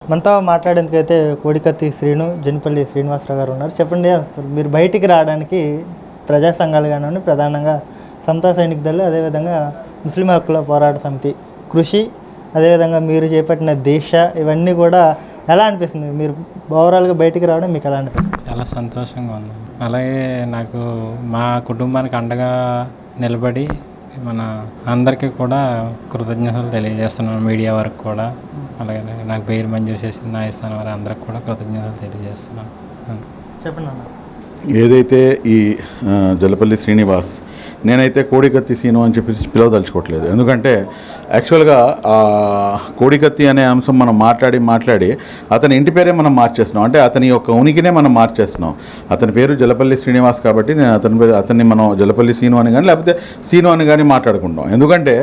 మనతో మాట్లాడేందుకైతే కోడికత్తి శ్రీను, జనపల్లి శ్రీనివాసరావు గారు ఉన్నారు. చెప్పండి, అసలు మీరు బయటికి రావడానికి ప్రజా సంఘాలు కానివ్వండి, ప్రధానంగా సమతా సైనిక దళాలు, అదేవిధంగా ముస్లిం హక్కుల పోరాట సమితి కృషి, అదేవిధంగా మీరు చేపట్టిన దీక్ష, ఇవన్నీ కూడా ఎలా అనిపిస్తుంది? మీరు ఓవరాల్గా బయటికి రావడం మీకు ఎలా అనిపిస్తుంది? చాలా సంతోషంగా ఉంది. అలాగే నాకు మా కుటుంబానికి అండగా నిలబడి మన అందరికీ కూడా కృతజ్ఞతలు తెలియజేస్తున్నాను. మీడియా వరకు కూడా, అలాగే నాకు బెయిల్ మంజూరు చేసిన న్యాయస్థానం వారి అందరికి కూడా కృతజ్ఞతలు తెలియజేస్తున్నాను. చెప్పండి అన్న. ఏదైతే ఈ జలపల్లి శ్రీనివాస్, నేనైతే కోడికత్తి సీను అని చెప్పేసి పిలవదలుచుకోవట్లేదు. ఎందుకంటే యాక్చువల్గా కోడికత్తి అనే అంశం మనం మాట్లాడి అతని ఇంటి పేరే మనం మార్చేస్తున్నాం. అంటే అతని యొక్క ఉనికినే మనం మార్చేస్తున్నాం. అతని పేరు జలపల్లి శ్రీనివాస్ కాబట్టి నేను అతన్ని మనం జలపల్లి సీను అని కానీ లేకపోతే సీను అని కానీ మాట్లాడుకుంటాం. ఎందుకంటే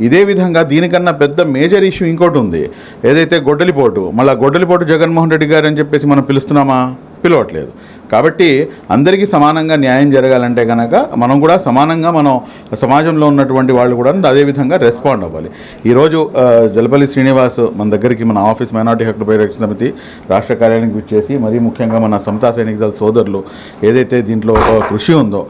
ఇదే విధంగా దీనికన్నా పెద్ద మేజర్ ఇష్యూ ఇంకోటి ఉంది. ఏదైతే గొడ్డలిపోటు, మళ్ళీ గొడ్డలిపోటు జగన్మోహన్ రెడ్డి గారు అని చెప్పేసి మనం పిలుస్తున్నామా? పిలవట్లేదు. కాబట్టి అందరికీ సమానంగా న్యాయం జరగాలంటే కనుక మనం కూడా సమానంగా మనం సమాజంలో ఉన్నటువంటి వాళ్ళు కూడా అదేవిధంగా రెస్పాండ్ అవ్వాలి. ఈరోజు జలపల్లి శ్రీనివాస్ మన దగ్గరికి, మన ఆఫీస్ మైనార్టీ హక్కుల పరిరక్షణ సమితి రాష్ట్ర కార్యాలయానికి విచ్చేసి, మరీ ముఖ్యంగా మన సమతా సైనిక దళ సోదరులు ఏదైతే దీంట్లో కృషి ఉందో,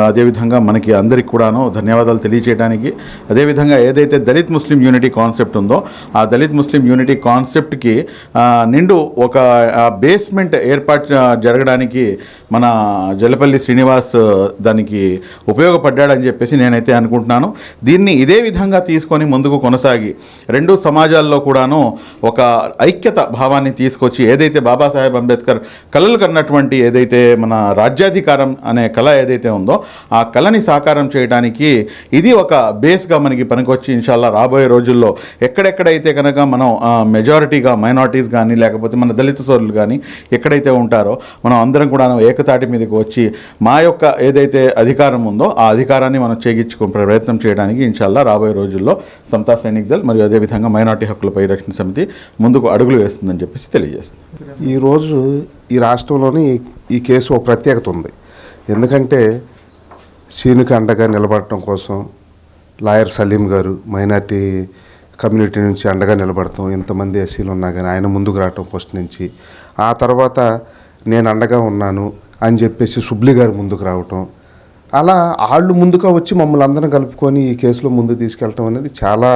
అదేవిధంగా మనకి అందరికి కూడాను ధన్యవాదాలు తెలియజేయడానికి, అదేవిధంగా ఏదైతే దళిత్ ముస్లిం యూనిటీ కాన్సెప్ట్ ఉందో ఆ దళిత్ ముస్లిం యూనిటీ కాన్సెప్ట్కి నిండు ఒక బేస్మెంట్ ఏర్పాటు జరగడానికి మన జలపల్లి శ్రీనివాస్ దానికి ఉపయోగపడ్డాడని చెప్పేసి నేనైతే అనుకుంటున్నాను. దీన్ని ఇదే విధంగా తీసుకొని ముందుకు కొనసాగి రెండు సమాజాల్లో కూడాను ఒక ఐక్యత భావాన్ని తీసుకొచ్చి, ఏదైతే బాబాసాహెబ్ అంబేద్కర్ కలలు కన్నటువంటి ఏదైతే మన రాజ్యాధికారం అనే కళ ఏదైతే ఉందో ఆ కళని సాకారం చేయడానికి ఇది ఒక బేస్గా మనకి పనికొచ్చి ఇన్షాల్లా రాబోయే రోజుల్లో ఎక్కడెక్కడైతే కనుక మనం మెజారిటీగా మైనారిటీస్ కానీ లేకపోతే మన దళిత సోదరులు కానీ ఎక్కడైతే ఉంటారో మనం అందరం కూడా ఏకతాటి మీదకి వచ్చి మా యొక్క ఏదైతే అధికారం ఉందో ఆ అధికారాన్ని మనం చేయించుకునే ప్రయత్నం చేయడానికి ఇన్షాల్లా రాబోయే రోజుల్లో సమతా సైనిక దళ్ మరియు అదేవిధంగా మైనార్టీ హక్కుల పరిరక్షణ సమితి ముందుకు అడుగులు వేస్తుందని చెప్పేసి తెలియజేస్తుంది. ఈరోజు ఈ రాష్ట్రంలోని ఈ కేసు ఒక ప్రత్యేకత ఉంది. ఎందుకంటే సీనుకి అండగా నిలబడటం కోసం లాయర్ సలీం గారు మైనార్టీ కమ్యూనిటీ నుంచి అండగా నిలబడతాం, ఇంతమంది ఎస్సీలు ఉన్నా కానీ ఆయన ముందుకు రావటం ఫస్ట్ నుంచి, ఆ తర్వాత నేను అండగా ఉన్నాను అని చెప్పేసి సుబ్లి గారు ముందుకు రావటం, అలా వాళ్ళు ముందుగా వచ్చి మమ్మల్ని అందరం కలుపుకొని ఈ కేసులో ముందుకు తీసుకెళ్ళటం అనేది చాలా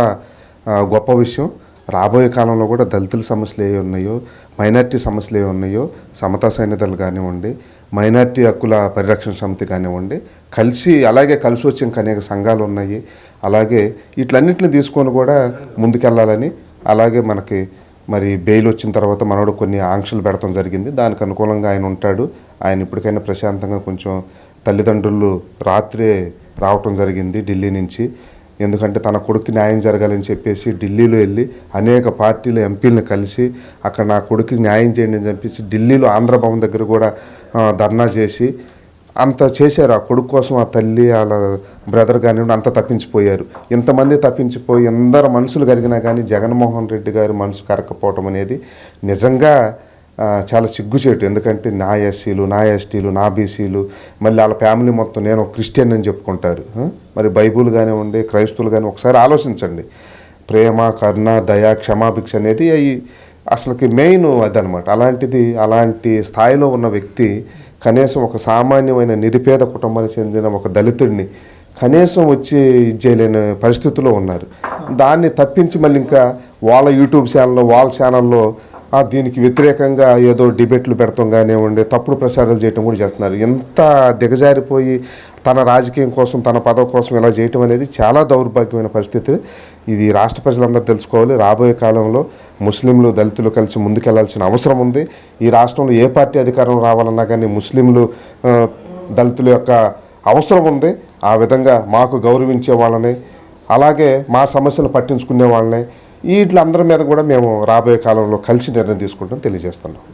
గొప్ప విషయం. రాబోయే కాలంలో కూడా దళితుల సమస్యలు ఏ ఉన్నాయో, మైనార్టీ సమస్యలు ఏ ఉన్నాయో సమతా సైనిక దళం కానివ్వండి, మైనార్టీ హక్కుల పరిరక్షణ సమితి కానివ్వండి, అలాగే కలిసి వచ్చే ఇంకా అనేక సంఘాలు ఉన్నాయి. అలాగే వీటిలన్నింటిని తీసుకొని కూడా ముందుకెళ్ళాలని, అలాగే మనకి మరి బెయిల్ వచ్చిన తర్వాత మనోడు కొన్ని ఆంక్షలు పెడతాం జరిగింది. దానికి అనుకూలంగా ఆయన ఉంటాడు. ఆయన ఇప్పటికైనా ప్రశాంతంగా కొంచెం, తల్లిదండ్రులు రాత్రే రావటం జరిగింది ఢిల్లీ నుంచి. ఎందుకంటే తన కొడుకు న్యాయం జరగాలని చెప్పేసి ఢిల్లీలో వెళ్ళి అనేక పార్టీల ఎంపీలను కలిసి అక్కడ నా కొడుకుకి న్యాయం చేయండి అని చెప్పేసి ఢిల్లీలో ఆంధ్రభవన్ దగ్గర కూడా ధర్నా చేసి అంత చేశారు. ఆ కొడుకు కోసం ఆ తల్లి వాళ్ళ బ్రదర్ కానివ్వండి అంతా తప్పించిపోయారు. ఇంతమంది తప్పించిపోయి ఎందరో మనుషులు కలిగినా కానీ జగన్మోహన్ రెడ్డి గారి మనసు కరకపోవటం అనేది నిజంగా చాలా సిగ్గుచేటు. ఎందుకంటే నా ఎస్సీలు, నా ఎస్టీలు, నా బీసీలు, మళ్ళీ వాళ్ళ ఫ్యామిలీ మొత్తం నేను క్రిస్టియన్ అని చెప్పుకుంటారు. మరి బైబుల్ కానివ్వండి, క్రైస్తువులు కానీ ఒకసారి ఆలోచించండి. ప్రేమ, కరుణ, దయ, క్షమాభిక్ష అనేది అసలుకి మెయిన్ అదనమాట. అలాంటి స్థాయిలో ఉన్న వ్యక్తి కనీసం ఒక సామాన్యమైన నిరుపేద కుటుంబానికి చెందిన ఒక దళితుడిని కనీసం వచ్చి చేయలేని పరిస్థితిలో ఉన్నారు. దాన్ని తప్పించి మళ్ళీ ఇంకా వాళ్ళ యూట్యూబ్ ఛానల్లో, వాళ్ళ ఛానల్లో దీనికి వ్యతిరేకంగా ఏదో డిబేట్లు పెడతాం కానివ్వండి, తప్పుడు ప్రచారాలు చేయటం కూడా చేస్తున్నారు. ఎంత దిగజారిపోయి తన రాజకీయం కోసం, తన పదవి కోసం ఇలా చేయటం అనేది చాలా దౌర్భాగ్యమైన పరిస్థితి. ఇది రాష్ట్ర ప్రజలందరూ తెలుసుకోవాలి. రాబోయే కాలంలో ముస్లింలు, దళితులు కలిసి ముందుకెళ్లాల్సిన అవసరం ఉంది. ఈ రాష్ట్రంలో ఏ పార్టీ అధికారం రావాలన్నా కానీ ముస్లింలు, దళితుల యొక్క అవసరం ఉంది. ఆ విధంగా మాకు గౌరవించే వాళ్ళని, అలాగే మా సమస్యలు పట్టించుకునే వాళ్ళని, వీటిలందరి మీద కూడా మేము రాబోయే కాలంలో కలిసి నిర్ణయం తీసుకుంటాం తెలియజేస్తున్నాం.